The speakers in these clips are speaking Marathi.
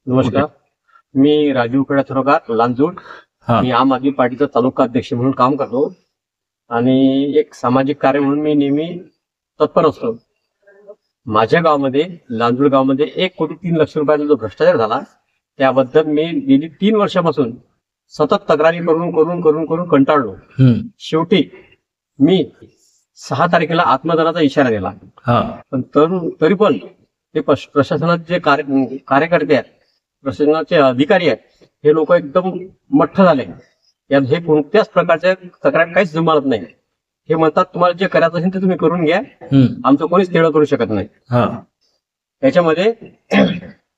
नमस्कार. मी राजीव खेडा थोरगार लांजूड. मी आम आदमी पार्टीचा तालुका अध्यक्ष म्हणून काम करतो आणि एक सामाजिक कार्य म्हणून मी नेहमी तत्पर असतो. माझ्या गावामध्ये लांजूड गावामध्ये 1,03,00,000 रुपयाचा जो भ्रष्टाचार झाला त्याबद्दल मी गेली 3 वर्षापासून सतत तक्रारी करून करून करून करून कंटाळलो. शेवटी मी 6 तारखेला आत्मदानाचा इशारा दिला. पण तरी पण ते प्रशासनाचे जे कार्यकर्ते आहेत, प्रशासनाचे अधिकारी आहेत, हे लोक एकदम मठ्ठ झाले. यात हे कोणत्याच प्रकारच्या तक्रार काहीच जुमानत नाही. हे म्हणतात तुम्हाला जे करायचं असेल ते तुम्ही करून घ्या, आमचं कोणीच तेवढं करू शकत नाही. त्याच्यामध्ये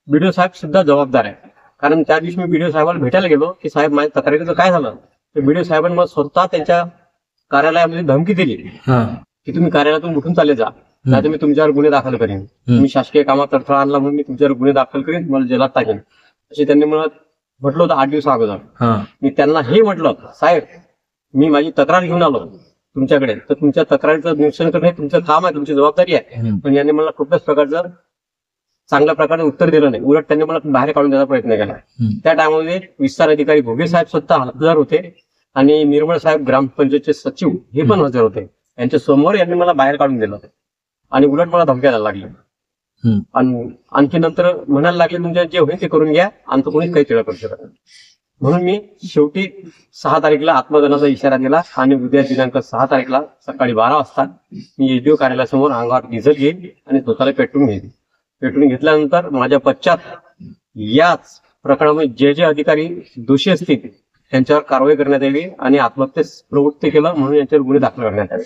बीडीओ साहेब सुद्धा जबाबदार आहे. कारण त्या दिवशी मी बीडीओ साहेबांना भेटायला गेलो की साहेब माझ्या तक्रारीचं काय झालं. तर बीडीओ साहेबांनी मला स्वतः त्यांच्या कार्यालयामध्ये धमकी दिली की तुम्ही कार्यालयातून उठून चालले जा, नाही मी तुमच्यावर गुन्हे दाखल करेन, तुम्ही शासकीय कामात अडथळा आणला म्हणून मी तुमच्यावर गुन्हे दाखल करेन, तुम्हाला जेलात टाकेन, असे त्यांनी मला म्हटलं होतं 8 दिवस अगोदर. मी त्यांना हे म्हटलं साहेब मी माझी तक्रार घेऊन आलो तुमच्याकडे, तर तुमच्या तक्रारीचं निरसन करणं हे तुमचं काम आहे, तुमची जबाबदारी आहे. पण यांनी मला कुठल्याच प्रकारचं चांगल्या प्रकारे उत्तर दिलं नाही. उलट त्यांनी मला बाहेर काढून द्यायचा प्रयत्न केला. त्या टायमामध्ये विस्तार अधिकारी घोगे साहेब स्वतः हजर होते आणि निर्मळ साहेब ग्रामपंचायतचे सचिव हे पण हजर होते. यांच्या समोर यांनी मला बाहेर काढून दिलं आणि उलट मला धमक्या द्यायला लागल्या. आणि आणखी नंतर म्हणायला लागले तुमच्या जे होईल ते करून घ्या, आमचं कोणीच काही तिळा करू शकत नाही. म्हणून मी शेवटी 6 तारखेला आत्मदानाचा इशारा दिला आणि उद्या दिनांक 6 तारखेला सकाळी 12 वाजता मी एसडीओ कार्यालयासमोर अंगावर डिझेल घेईन आणि स्वतःला पेटवून घेईन. पेटवून घेतल्यानंतर माझ्या पश्चात याच प्रकरणामध्ये जे अधिकारी दोषी असतील त्यांच्यावर कारवाई करण्यात यावी आणि आत्महत्येस प्रवृत्त केलं म्हणून यांच्यावर गुन्हे दाखल करण्यात यावे.